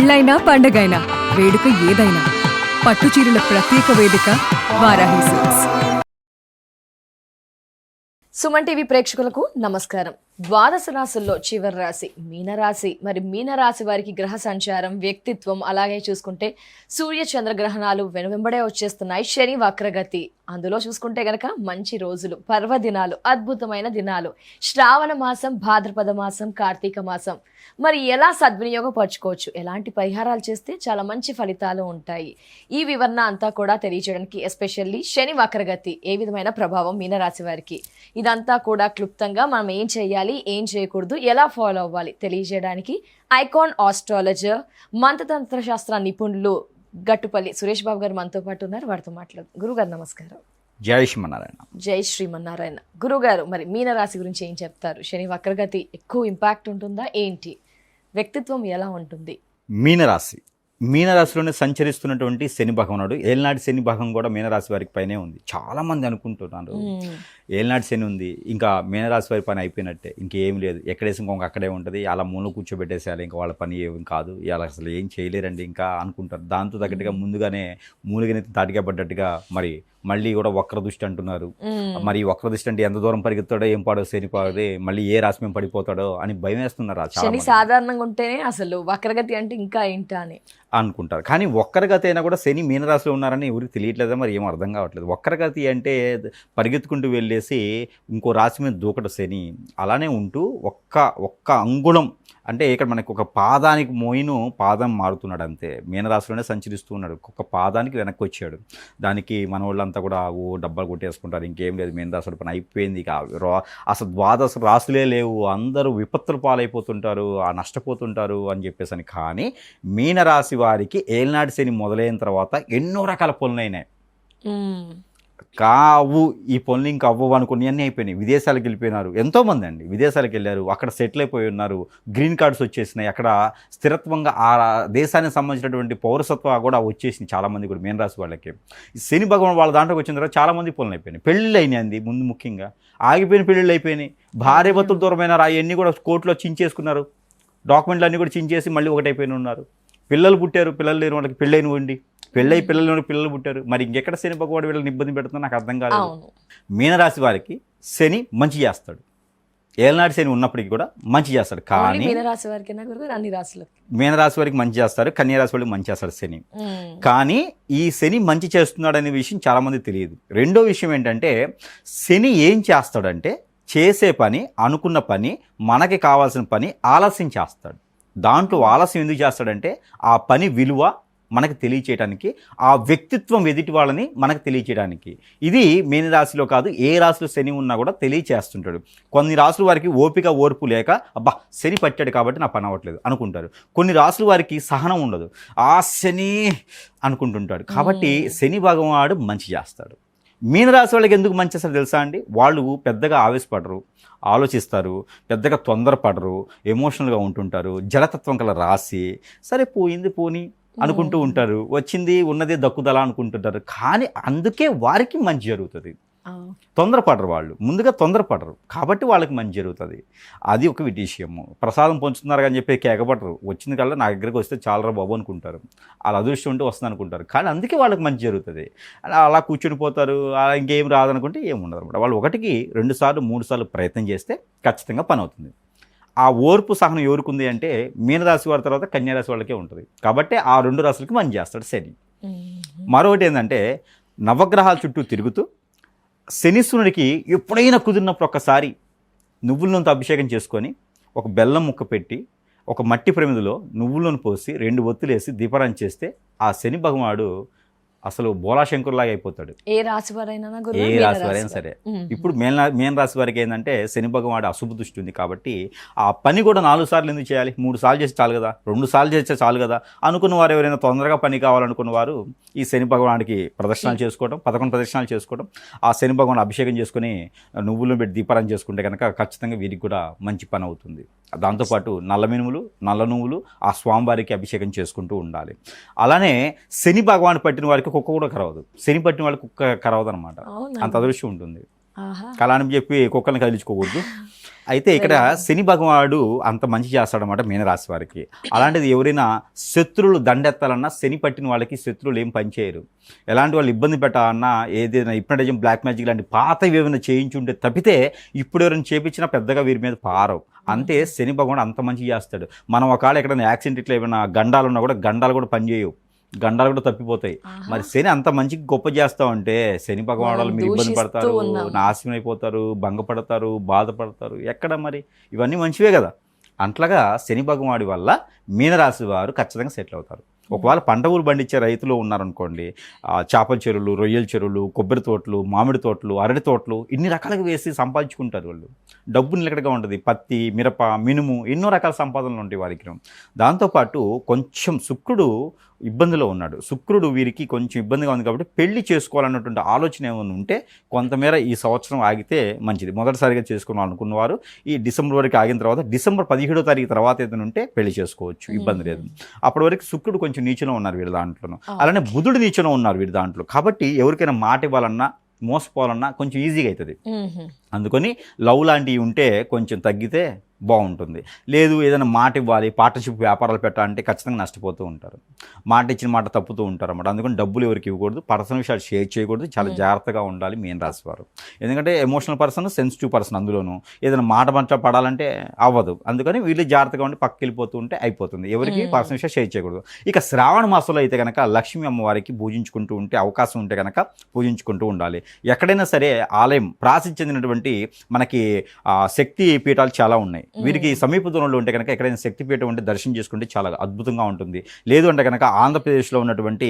పెళ్ళైనా పండగైనా వేడుక ఏదైనా పట్టు చీరల ప్రత్యేక వేదిక వారాహి సిల్క్స్. సుమన్ టీవీ ప్రేక్షకులకు నమస్కారం. ద్వాదశ రాశుల్లో చివరి రాశి మీనరాశి. మరి మీనరాశి వారికి గ్రహ సంచారం, వ్యక్తిత్వం, అలాగే చూసుకుంటే సూర్య చంద్ర గ్రహణాలు వెనువెంబడే వచ్చేస్తున్నాయి. శని వక్రగతి, అందులో చూసుకుంటే గనక మంచి రోజులు, పర్వదినాలు, అద్భుతమైన దినాలు, శ్రావణ మాసం, భాద్రపద మాసం, కార్తీక మాసం. మరి ఎలా సద్వినియోగపరచుకోవచ్చు, ఎలాంటి పరిహారాలు చేస్తే చాలా మంచి ఫలితాలు ఉంటాయి, ఈ వివరణ అంతా కూడా తెలియజేయడానికి, ఎస్పెషల్లీ శని వక్రగతి ఏ విధమైన ప్రభావం మీనరాశి వారికి, ఇదంతా కూడా క్లుప్తంగా మనం ఏం చేయాలి, ఏం చేయకూడదు, ఎలా ఫాలో అవ్వాలి తెలియజేయడానికి ఐకాన్ ఆస్ట్రాలజర్, మంత్రతంత్ర శాస్త్ర నిపుణులు గట్టుపల్లి సురేష్ బాబు గారు మనతో పాటు ఉన్నారు. వారితో మాట్లాడు. గురుగారు నమస్కారం. జై శ్రీమన్నారాయణ. జై శ్రీమన్నారాయణ. గురుగారు, మరి మీనరాశి గురించి ఏం చెప్తారు? శని వక్రగతి ఎక్కువ ఇంపాక్ట్ ఉంటుందా ఏంటి? వ్యక్తిత్వం ఎలా ఉంటుంది? మీనరాశిలోనే సంచరిస్తున్నటువంటి శని భగవానుడు, ఏలినాటి శని భగం కూడా మీనరాశి వారికి పైనే ఉంది. చాలా మంది అనుకుంటున్నారు ఏలినాటి శని ఉంది, ఇంకా మీనరాశి వారి పని అయిపోయినట్టే, ఇంకేం లేదు, ఎక్కడేసి ఇంకొక అక్కడే ఉంటుంది, అలా మూల కూర్చోబెట్టేసేయాలి, ఇంకా వాళ్ళ పని ఏం కాదు, ఇలా అసలు ఏం చేయలేరండి ఇంకా అనుకుంటారు. దాంతో తగ్గట్టుగా ముందుగానే మూలిగని తాటిగా పడ్డట్టుగా మరి మళ్ళీ కూడా వక్ర దృష్టి అంటున్నారు. మరి వక్ర దృష్టి అంటే ఎంత దూరం పరిగెత్తాడో, ఏం పాడో, శని పాడే, మళ్ళీ ఏ రాశి మేము పడిపోతాడో అని భయం వేస్తున్నారు. శని సాధారణంగా ఉంటేనే అసలు వక్రగతి అంటే ఇంకా ఏంటా అని అనుకుంటారు. కానీ వక్రగతి అయినా కూడా శని మీనరాశిలో ఉన్నారని ఎవరికి తెలియట్లేదా, మరి ఏం అర్థం కావట్లేదు. వక్రగతి అంటే పరిగెత్తుకుంటూ వెళ్ళేసి ఇంకో రాశి మీద దూకట శని, అలానే ఉంటూ ఒక్క అంగుళం అంటే ఇక్కడ మనకు ఒక పాదానికి మోయిను పాదం మారుతున్నాడు అంతే. మీనరాశిలోనే సంచరిస్తూ ఉన్నాడు, ఒక పాదానికి వెనక్కి వచ్చాడు. దానికి మన వాళ్ళంతా కూడా డబ్బాలు కొట్టేసుకుంటారు, ఇంకేం లేదు, మీనరాశుల పని అయిపోయింది, ఇక అసలు ద్వాదశ రాశులే లేవు, అందరూ విపత్తుల పాలైపోతుంటారు, నష్టపోతుంటారు అని చెప్పేసి. కానీ మీనరాశి వారికి ఏలినాటి శని మొదలైన తర్వాత ఎన్నో రకాల పనులైనాయి. కావు ఈ పనులు ఇంకా అవ్వవు అనుకుని అన్నీ అయిపోయినాయి. విదేశాలకు వెళ్ళిపోయినారు ఎంతోమంది అండి, విదేశాలకు వెళ్ళారు, అక్కడ సెటిల్ అయిపోయి ఉన్నారు, గ్రీన్ కార్డ్స్ వచ్చేసినాయి, అక్కడ స్థిరత్వంగా ఆ దేశానికి సంబంధించినటువంటి పౌరసత్వం కూడా వచ్చేసింది చాలామంది కూడా మీనరాశి వాళ్ళకి. శని భగవాన్ వాళ్ళ దాంట్లోకి వచ్చిన తర్వాత చాలామంది పనులు అయిపోయినాయి. పెళ్ళిళ్ళు అయినాయి ముందు, ముఖ్యంగా ఆగిపోయిన పెళ్ళిళ్ళు అయిపోయినాయి. భార్య భర్తలు దూరమైనారు, అవన్నీ కూడా కోర్టులో చించేసుకున్నారు, డాక్యుమెంట్లు అన్నీ కూడా చించేసి మళ్ళీ ఒకటైపోయిన ఉన్నారు. పిల్లలు పుట్టారు, పిల్లలు లేని వాళ్ళకి పెళ్ళైన ఉండి, పిల్లలు పుట్టారు. మరి ఇంకెక్కడ శని భగవాడు వీళ్ళని ఇబ్బంది పెడుతుందో నాకు అర్థం కాలేదు. మీనరాశి వారికి శని మంచి చేస్తాడు, ఏలనాటి శని ఉన్నప్పటికీ కూడా మంచి చేస్తాడు. కానీ మీనరాశి వారికి మంచి చేస్తారు, కన్యారాశి వారికి మంచి చేస్తాడు శని. కానీ ఈ శని మంచి చేస్తున్నాడు అనే విషయం చాలామంది తెలియదు. రెండో విషయం ఏంటంటే, శని ఏం చేస్తాడంటే చేసే పని, అనుకున్న పని, మనకి కావాల్సిన పని ఆలస్యం చేస్తాడు. దాంట్లో ఆలస్యం ఎందుకు చేస్తాడంటే ఆ పని విలువ మనకు తెలియచేయడానికి, ఆ వ్యక్తిత్వం ఎదుటి వాళ్ళని మనకు తెలియచేయడానికి. ఇది మీనరాశిలో కాదు, ఏ రాశిలో శని ఉన్నా కూడా తెలియచేస్తుంటాడు. కొన్ని రాశుల వారికి ఓర్పు లేక అబ్బా శని పట్టాడు కాబట్టి నా పని అవ్వట్లేదు అనుకుంటారు. కొన్ని రాశుల వారికి సహనం ఉండదు, ఆ శని అనుకుంటుంటాడు. కాబట్టి శని భగవానుడు మంచి చేస్తాడు. మీనరాశి వాళ్ళకి ఎందుకు మంచి చేస్తారో తెలుసా అండి? వాళ్ళు పెద్దగా ఆవేశపడరు, ఆలోచిస్తారు, పెద్దగా తొందరపడరు, ఎమోషనల్గా ఉంటుంటారు. జలతత్వం గల రాశి, సరే పోయింది పోని అనుకుంటూ ఉంటారు, వచ్చింది ఉన్నదే దక్కుదల అనుకుంటుంటారు. కానీ అందుకే వారికి మంచి జరుగుతుంది. తొందరపడరు, వాళ్ళు ముందుగా తొందరపడరు కాబట్టి వాళ్ళకి మంచి జరుగుతుంది. అది ఒక విషయము. ప్రసాదం పంచుతున్నారు అని చెప్పి కేకపడరు, వచ్చింది కల్లా నా దగ్గరికి వస్తే చాలరా బాబు అనుకుంటారు, అలా అదృష్టం ఉంటే వస్తుంది అనుకుంటారు. కానీ అందుకే వాళ్ళకి మంచి జరుగుతుంది. అలా కూర్చుని పోతారు, అలా ఇంకేం రాదనుకుంటే ఏముండదు అనమాట. వాళ్ళు 1కి 2 సార్లు 3 సార్లు ప్రయత్నం చేస్తే ఖచ్చితంగా పని అవుతుంది. ఆ ఓర్పు సహనం ఎవరికి ఉంది అంటే మీనరాశి వారి తర్వాత కన్యారాశి వాళ్ళకే ఉంటుంది. కాబట్టి ఆ 2 రాశులకి మంచి చేస్తాడు శని. మరొకటి ఏంటంటే, నవగ్రహాల చుట్టూ తిరుగుతూ శనీశ్వరుడికి ఎప్పుడైనా కుదిరినప్పుడు ఒక్కసారి నువ్వుల నూనెతో అభిషేకం చేసుకొని, ఒక బెల్లం ముక్క పెట్టి, ఒక మట్టి ప్రమిదలో నువ్వుల నూనె పోసి 2 ఒత్తులేసి దీపారాధన చేస్తే ఆ శని భగవానుడు అసలు బోలాశంకర్లాగా అయిపోతాడు. ఏ రాశి వారైనా సరే. ఇప్పుడు మేన రాశి వారికి ఏంటంటే శని భగవానుడు అశుభ దృష్టి ఉంది కాబట్టి ఆ పని కూడా 4 సార్లు ఎందుకు చేయాలి, 3 సార్లు చేస్తే చాలు కదా, 2 సార్లు చేస్తే చాలు కదా అనుకున్న వారు, ఎవరైనా తొందరగా పని కావాలనుకున్న వారు ఈ శని భగవానుడికి ప్రదక్షిణాలు చేసుకోవడం, 11 ప్రదక్షిణాలు చేసుకోవడం, ఆ శని భగవాను అభిషేకం చేసుకుని నువ్వులను పెట్టి దీపారాధన చేసుకుంటే కనుక ఖచ్చితంగా వీరికి కూడా మంచి పని అవుతుంది. దాంతోపాటు నల్ల మినుములు, నల్ల నువ్వులు ఆ స్వామివారికి అభిషేకం చేసుకుంటూ ఉండాలి. అలానే శని భగవాను పట్టిన వారికి కుక్క కూడా కరవదు, శని పట్టిన వాళ్ళకి కుక్క కరవదు అనమాట, అంత అదృష్టం ఉంటుంది. అలా అని చెప్పి కుక్కల్ని కదిలించుకోకూడదు. అయితే ఇక్కడ శని భగవానుడు అంత మంచి చేస్తాడనమాట మీనరాశి వారికి. అలాంటిది ఎవరైనా శత్రువులు దండెత్తాలన్నా శని పట్టిన వాళ్ళకి శత్రువులు ఏం పనిచేయరు. ఎలాంటి వాళ్ళు ఇబ్బంది పెట్టాలన్నా ఏదైనా హిప్నటిజం, బ్లాక్ మ్యాజిక్ లాంటి పాతవి ఏమైనా చేయించుంటే తప్పితే ఇప్పుడు ఎవరైనా చేపించినా పెద్దగా వీరి మీద పారవు. అంతే శని భగవానుడు అంత మంచి చేస్తాడు. మనం ఒకవేళ ఎక్కడైనా యాక్సిడెంట్ ఇట్లా ఏమైనా గండాలు ఉన్నా కూడా గండాలు కూడా పనిచేయవు, గండాలు కూడా తప్పిపోతాయి. మరి శని అంత మంచి గొప్ప చేస్తామంటే శని భగవానుడు వాళ్ళు మీరు ఇబ్బంది పడతారు, నాశనం అయిపోతారు, భంగపడతారు, బాధపడతారు. ఎక్కడ మరి ఇవన్నీ మంచివే కదా. అట్లాగా శని భగవానుడి వల్ల మీనరాశి వారు ఖచ్చితంగా సెటిల్ అవుతారు. ఒకవేళ పంట ఊరు పండించే రైతులు ఉన్నారనుకోండి, చేపల చెరువులు, రొయ్యల చెరువులు, కొబ్బరి తోటలు, మామిడి తోటలు, అరటి తోటలు ఇన్ని రకాలుగా వేసి సంపాదించుకుంటారు వాళ్ళు. డబ్బు నిలకడగా ఉంటుంది. పత్తి, మిరప, మినుము ఎన్నో రకాల సంపాదనలు ఉంటాయి వారికి. దాంతోపాటు కొంచెం శుక్రుడు ఇబ్బందిలో ఉన్నాడు. శుక్రుడు వీరికి కొంచెం ఇబ్బందిగా ఉంది కాబట్టి పెళ్లి చేసుకోవాలన్నటువంటి ఆలోచన ఏమైనా ఉంటే కొంతమేర ఈ సంవత్సరం ఆగితే మంచిది. మొదటిసారిగా చేసుకోవాలనుకున్న వారు ఈ డిసెంబర్ వరకు ఆగిన తర్వాత డిసెంబర్ 17వ తారీఖు తర్వాత ఏదైనా ఉంటే పెళ్లి చేసుకోవచ్చు, ఇబ్బంది లేదు. అప్పటి వరకు శుక్రుడు కొంచెం నీచలో ఉన్నారు వీరి దాంట్లోనూ, అలానే బుధుడు నీచలో ఉన్నారు వీరి దాంట్లో. కాబట్టి ఎవరికైనా మాట ఇవ్వాలన్నా మోసపోవాలన్నా కొంచెం ఈజీగా అవుతుంది. అందుకని లవ్ లాంటివి ఉంటే కొంచెం తగ్గితే బాగుంటుంది. లేదు ఏదైనా మాట ఇవ్వాలి, పార్ట్నర్షిప్ వ్యాపారాలు పెట్టాలంటే ఖచ్చితంగా నష్టపోతూ ఉంటారు, మాట ఇచ్చిన మాట తప్పుతూ ఉంటారు అన్నమాట. అందుకని డబ్బులు ఎవరికి ఇవ్వకూడదు, పర్సనల్ విషయాలు షేర్ చేయకూడదు, చాలా జాగ్రత్తగా ఉండాలి మీన రాశి వారు. ఎందుకంటే ఎమోషనల్ పర్సన్, సెన్సిటివ్ పర్సన్, అందులోనూ ఏదైనా మాట పడాలంటే అవ్వదు. అందుకని వీళ్ళు జాగ్రత్తగా ఉండి పక్కకి వెళ్ళిపోతూ ఉంటే అయిపోతుంది. ఎవరికి పర్సనల్ విషయాలు షేర్ చేయకూడదు. ఇక శ్రావణ మాసంలో అయితే కనుక లక్ష్మీ అమ్మవారికి పూజించుకుంటూ ఉంటే, అవకాశం ఉంటే కనుక పూజించుకుంటూ ఉండాలి. ఎక్కడైనా సరే ఆలయం ప్రాసిద్ధి చెందినటువంటి మనకి శక్తి పీఠాలు చాలా ఉన్నాయి. వీరికి సమీప దూరంలో ఉంటే కనుక ఎక్కడైనా శక్తిపీఠం ఉంటే దర్శనం చేసుకుంటే చాలా అద్భుతంగా ఉంటుంది. లేదు అంటే కనుక ఆంధ్రప్రదేశ్లో ఉన్నటువంటి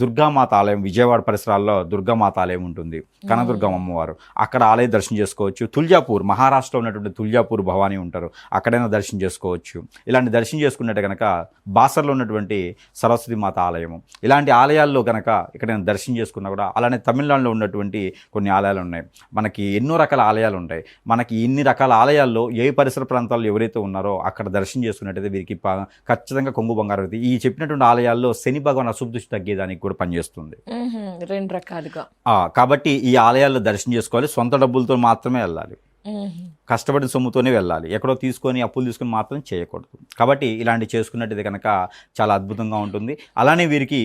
దుర్గామాత ఆలయం, విజయవాడ పరిసరాల్లో దుర్గామాత ఆలయం ఉంటుంది, కనదుర్గం అమ్మవారు, అక్కడ ఆలయ దర్శనం చేసుకోవచ్చు. తుల్జాపూర్, మహారాష్ట్రలో ఉన్నటువంటి తుల్జాపూర్ భవానీ ఉంటారు, అక్కడైనా దర్శనం చేసుకోవచ్చు. ఇలాంటి దర్శనం చేసుకున్నట్టే కనుక బాసర్లో ఉన్నటువంటి సరస్వతి మాత ఆలయము, ఇలాంటి ఆలయాల్లో కనుక ఎక్కడైనా దర్శనం చేసుకున్నా కూడా, అలానే తమిళనాడులో ఉన్నటువంటి కొన్ని ఆలయాలు ఉన్నాయి. మనకి ఎన్నో రకాల ఆలయాలు ఉంటాయి. మనకి ఇన్ని రకాల ఆలయాల్లో ఏ పరిసర ప్రాంతాల్లో ఎవరైతే ఉన్నారో అక్కడ దర్శనం చేసుకున్నట్టయితే వీరికి ఖచ్చితంగా కొంగు బంగారం అవుతుంది. ఈ చెప్పినటువంటి ఆలయాల్లో శని భగవాన్ అశుభ దృష్టి తగ్గేదానికి కూడా పనిచేస్తుంది. 2 రకాలుగా. కాబట్టి ఈ ఆలయాల్లో దర్శనం చేసుకోవాలి. సొంత డబ్బులతో మాత్రమే వెళ్ళాలి, కష్టపడిన సొమ్ముతోనే వెళ్ళాలి. ఎక్కడో తీసుకొని అప్పులు తీసుకొని మాత్రం చేయకూడదు. కాబట్టి ఇలాంటి చేసుకున్నట్టయితే కనుక చాలా అద్భుతంగా ఉంటుంది. అలానే వీరికి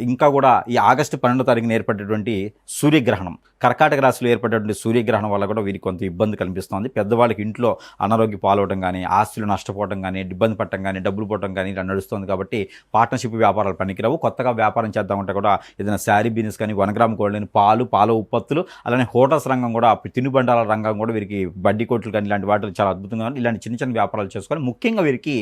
ఇంకా కూడా ఈ ఆగస్టు 12వ తారీఖున ఏర్పడేటువంటి సూర్యగ్రహణం, కర్కాటక రాశిలో ఏర్పడేటువంటి సూర్యగ్రహణం వల్ల కూడా వీరికి కొంత ఇబ్బంది కనిపిస్తుంది. పెద్దవాళ్ళకి ఇంట్లో అనారోగ్య పాలవడం కానీ, ఆస్తులు నష్టపోవడం కానీ, ఇబ్బంది పడటం కానీ, డబ్బులు పోవడం కానీ ఇలా నడుస్తుంది. కాబట్టి పార్ట్నర్షిప్ వ్యాపారాలు పనికిరావు. కొత్తగా వ్యాపారం చేద్దామంటే కూడా ఏదైనా శారీ బిజినెస్ కానీ, 1 గ్రామ్ గోల్డ్ కానీ, పాల ఉత్పత్తులు, అలానే హోటల్స్ రంగం కూడా, తినుబండాల రంగం కూడా వీరికి బడ్డీ కోట్లు కానీ ఇలాంటి వాటిలో చాలా అద్భుతంగా ఇలాంటి చిన్న చిన్న వ్యాపారాలు చేసుకోవాలి. ముఖ్యంగా వీరికి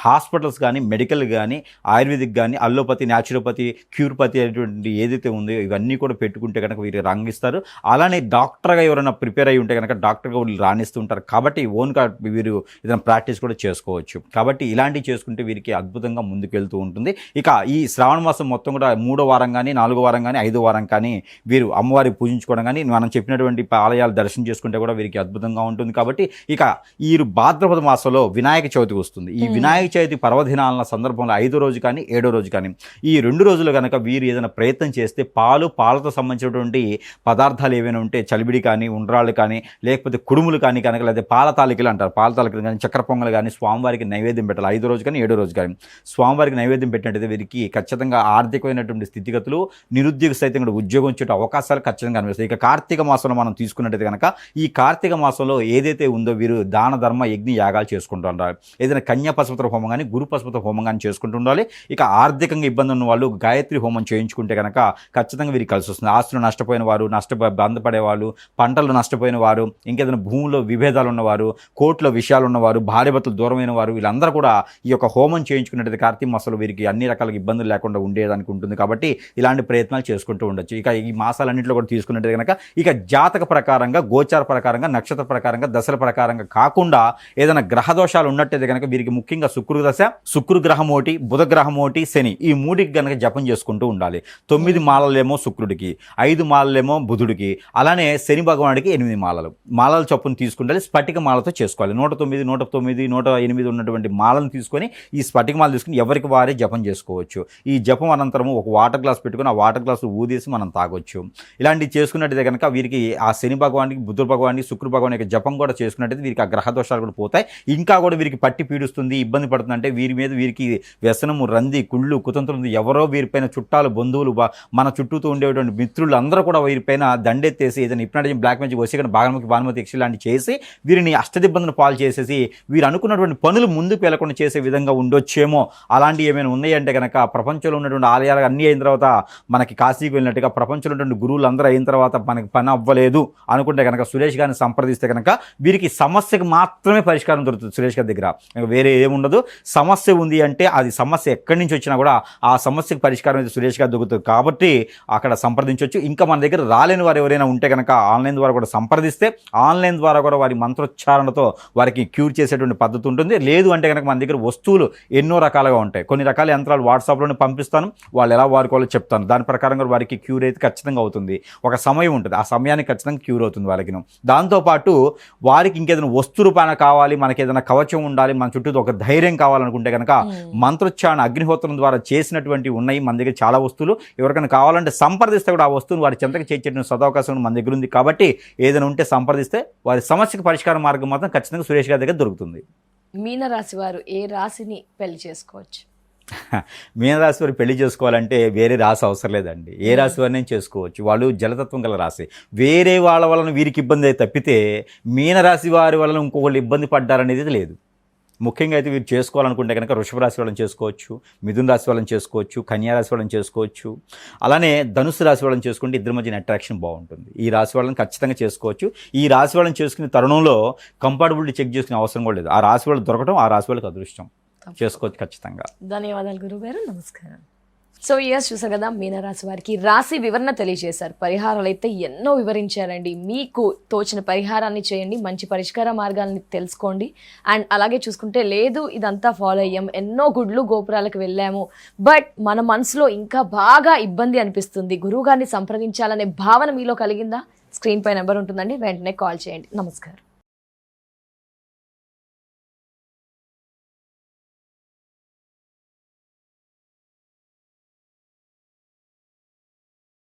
హాస్పిటల్స్ కానీ, మెడికల్ కానీ, ఆయుర్వేదిక్ కానీ, అల్లోపతి, న్యాచురోపతి, క్యూర్పతి అనేటువంటి ఏదైతే ఉందో ఇవన్నీ కూడా పెట్టుకుంటే కనుక వీరు రంగిస్తారు. అలానే డాక్టర్గా ఎవరైనా ప్రిపేర్ అయ్యి ఉంటే కనుక డాక్టర్గా వీళ్ళు రాణిస్తూ ఉంటారు. కాబట్టి ఓన్గా వీరు ఏదైనా ప్రాక్టీస్ కూడా చేసుకోవచ్చు. కాబట్టి ఇలాంటివి చేసుకుంటే వీరికి అద్భుతంగా ముందుకెళ్తూ ఉంటుంది. ఇక ఈ శ్రావణ మాసం మొత్తం కూడా 3వ వారం కానీ, 4వ వారం కానీ, 5వ వారం కానీ వీరు అమ్మవారి పూజించుకోవడం కానీ, మనం చెప్పినటువంటి ఆలయాలు దర్శనం చేసుకుంటే కూడా వీరికి అద్భుతంగా ఉంటుంది. కాబట్టి ఇక ఈ భాద్రపద మాసంలో వినాయక చవితి వస్తుంది. ఈ వినాయక చవితి పర్వదినాల సందర్భంలో 5వ రోజు కానీ, 7వ రోజు కానీ, ఈ 2 రోజులు కనుక వీరు ఏదైనా ప్రయత్నం చేస్తే పాలతో సంబంధించినటువంటి పదార్థాలు ఏవైనా ఉంటే, చలిబిడి కానీ, ఉండ్రాళ్ళు కానీ, లేకపోతే కుడుములు కానీ కనుక, లేదా పాలతాలికలు అంటారు, పాలతాలికలు కానీ, చక్కెర పొంగలు కానీ స్వామివారికి నైవేద్యం పెట్టాలి. 5వ రోజు కానీ, 7వ రోజు కానీ స్వామివారికి నైవేద్యం పెట్టినట్టయితే వీరికి ఖచ్చితంగా ఆర్థికమైనటువంటి స్థితిగతులు, నిరుద్యోగ సైతం కూడా ఉద్యోగం వచ్చే అవకాశాలు ఖచ్చితంగా కనిపిస్తాయి. ఇక కార్తీక మాసంలో మనం తీసుకున్నట్టయితే కనుక ఈ కార్తీక మాసంలో ఏదైతే ఉందో వీరు దాన ధర్మ యజ్ఞ యాగాలు చేసుకుంటూ ఉండాలి. ఏదైనా కన్యా పశుపత్ర హోమం కానీ, గురు పశుపత్ర హోమం కానీ చేసుకుంటూ ఉండాలి. ఇక ఆర్థికంగా ఇబ్బంది ఉన్న వాళ్ళు గాయత్రి హోమం చేయించుకుంటే కనుక ఖచ్చితంగా వీరికి కలిసి వస్తుంది. ఆస్తులు నష్టపోయిన వారు, బాధపడేవాళ్ళు, పంటలు నష్టపోయిన వారు, ఇంకేదైనా భూముల్లో విభేదాలు ఉన్నవారు, కోర్టులో విషయాలు ఉన్నవారు, భార్యభర్తలు దూరమైన వారు, వీళ్ళందరూ కూడా ఈ యొక్క హోమం చేయించుకున్నట్టయితే కార్తీక మాసంలో వీరికి అన్ని రకాల ఇబ్బందులు లేకుండా ఉండేదానికి ఉంటుంది. కాబట్టి ఇలాంటి ప్రయత్నాలు చేసుకుంటూ ఉండొచ్చు. ఇక ఈ మాసాలన్నింటిలో కూడా తీసుకున్నట్టయితే కనుక ఇక జాతక ప్రకారంగా, గోచార ప్రకారంగా, నక్షత్ర ప్రకారంగా, దశల ప్రకారంగా కాకుండా ఏదైనా గ్రహ దోషాలు ఉన్నట్టయితే కనుక వీరికి ముఖ్యంగా శుక్రగ్రహం ఒకటి, బుధగ్రహం ఒకటి, శని, ఈ 3కి కనుక జపం చేసుకుంటూ ఉండాలి. 9 మాలలేమో శుక్రుడికి, 5 మాలలేమో బుధుడికి, అలానే శని భగవానుడికి 8 మాలల చొప్పును తీసుకుంటే స్ఫటిక మాలతో చేసుకోవాలి. 109, 109, 108 ఉన్నటువంటి మాలను తీసుకొని ఈ స్ఫటిక మాల తీసుకుని ఎవరికి వారే జపం చేసుకోవచ్చు. ఈ జపం అనంతరము ఒక వాటర్ గ్లాస్ పెట్టుకుని ఆ వాటర్ గ్లాస్ ఊదేసి మనం తాగొచ్చు. ఇలాంటివి చేసుకున్నట్టయితే కనుక వీరికి ఆ శని భగవానికి, బుధుడు భగవానికి, శుక్ర భగవాన్ యొక్క జపం జపం కూడా చేసుకున్నట్టయితే వీరికి ఆ గ్రహ దోషాలు కూడా పోతాయి. ఇంకా కూడా వీరికి పట్టి పీడిస్తుంది, ఇబ్బంది పడుతుంది అంటే వీరికి వ్యసనము, రంది, కుళ్ళు, కుతంత్రం, ఎవరో వీరిపైన చుట్టాలు, బంధువులు, మన చుట్టూతో ఉండేటువంటి మిత్రులు అందరూ కూడా వీరిపైన దండెత్తేసి ఏదైనా హిప్నాటిజం, బ్లాక్ మ్యాజిక్, వశీకరణ, భాగముఖి, భానుమతి, యక్షి లాంటి చేసి వీరిని అష్టదిబ్బందులు పాలు చేసేసి వీరు అనుకున్నటువంటి పనులు ముందుకు వెళ్లకుండా చేసే విధంగా ఉండొచ్చేమో. అలాంటివి ఏమైనా ఉన్నాయంటే కనుక ప్రపంచంలో ఉన్నటువంటి ఆలయాలు అన్నీ అయిన తర్వాత మనకి కాశీకి వెళ్ళినట్టుగా ప్రపంచంలో ఉన్నటువంటి గురువులు అందరూ అయిన తర్వాత మనకి పని అవ్వలేదు అనుకుంటే కనుక సురేష్ గారిని సంప్రదిస్తే కనుక వీరికి సమస్యకు మాత్రమే పరిష్కారం దొరుకుతుంది. సురేష్ గారి దగ్గర వేరే ఏముండదు. సమస్య ఉంది అంటే అది సమస్య ఎక్కడి నుంచి వచ్చినా కూడా ఆ సమస్యకు పరిష్కారం అయితే సురేష్ గారు దొరుకుతుంది. కాబట్టి అక్కడ సంప్రదించవచ్చు. ఇంకా మన దగ్గర రాలేని వారు ఎవరైనా ఉంటే కనుక ఆన్లైన్ ద్వారా కూడా సంప్రదిస్తే ఆన్లైన్ ద్వారా కూడా వారి మంత్రోచ్చారణతో వారికి క్యూర్ చేసేటువంటి పద్ధతి ఉంటుంది. లేదు అంటే కనుక మన దగ్గర వస్తువులు ఎన్నో రకాలుగా ఉంటాయి. కొన్ని రకాల యంత్రాలు వాట్సాప్లోనే పంపిస్తాను, వాళ్ళు ఎలా వాడుకోవాలో చెప్తాను. దాని ప్రకారంగా వారికి క్యూర్ అయితే ఖచ్చితంగా అవుతుంది. ఒక సమయం ఉంటుంది, ఆ సమయానికి ఖచ్చితంగా క్యూర్ అవుతుంది వాళ్ళకి. దాంతోపాటు వారికి ఇంకేదైనా వస్తు రూపాన కావాలి, మనకి ఏదైనా కవచం ఉండాలి, మన చుట్టూ ఒక ధైర్యం కావాలనుకుంటే కనుక మంత్రోచ్చారణ అగ్నిహోత్రం ద్వారా చేసినటువంటివి ఉన్నాయి మన దగ్గర చాలా వస్తువులు. ఎవరికైనా కావాలంటే సంప్రదిస్తే కూడా ఆ వస్తువును వారి చెంతకు చేర్చేటువంటి సదవకాశం మన దగ్గర ఉంది. కాబట్టి ఏదైనా ఉంటే సంప్రదిస్తే వారి సమస్యకు పరిష్కార మార్గం మాత్రం ఖచ్చితంగా సురేష్ గారి దగ్గర దొరుకుతుంది. మీనరాశి వారు ఏ రాశిని పెళ్లి చేసుకోవచ్చు? మీనరాశి వారు పెళ్లి చేసుకోవాలంటే వేరే రాశి అవసరం లేదండి. ఏ రాశి వారిని చేసుకోవచ్చు. వాళ్ళు జలతత్వం గల రాశి. వేరే వాళ్ళ వలన వీరికి ఇబ్బంది అయితే తప్పితే మీనరాశి వారి వలన ఇంకొకళ్ళు ఇబ్బంది పడ్డారనేది లేదు. ముఖ్యంగా అయితే వీరు చేసుకోవాలనుకుంటే కనుక వృషభ రాశి వాళ్ళని చేసుకోవచ్చు, మిథున రాశి వాళ్ళని చేసుకోవచ్చు, కన్యా రాశి వాళ్ళని చేసుకోవచ్చు. అలానే ధనుసు రాశి వాళ్ళని చేసుకుంటే ఇద్దరి మధ్యన అట్రాక్షన్ బాగుంటుంది. ఈ రాశి వాళ్ళని ఖచ్చితంగా చేసుకోవచ్చు. ఈ రాశి వాళ్ళని చేసుకునే తరుణంలో కంపాటబిలిటీ చెక్ చేసుకునే అవసరం కూడా లేదు. ఆ రాశి వాళ్ళు దొరకడం ఆ రాశి వాళ్ళకి అదృష్టం. చేసుకోవచ్చు ఖచ్చితంగా. ధన్యవాదాలు గురుగారు, నమస్కారం. సో ఇయర్స్ చూసారు కదా, మీనరాశి వారికి రాశి వివరణ తెలియజేశారు. పరిహారాలు అయితే ఎన్నో వివరించారండి. మీకు తోచిన పరిహారాన్ని చేయండి, మంచి పరిష్కార మార్గాలని తెలుసుకోండి. అండ్ అలాగే చూసుకుంటే లేదు ఇదంతా ఫాలో అయ్యాం, ఎన్నో గుడ్లు గోపురాలకు వెళ్ళాము, బట్ మన మనసులో ఇంకా బాగా ఇబ్బంది అనిపిస్తుంది, గురువు గారిని సంప్రదించాలనే భావన మీలో కలిగిందా? స్క్రీన్ పై నెంబర్ ఉంటుందండి, వెంటనే కాల్ చేయండి. నమస్కారం.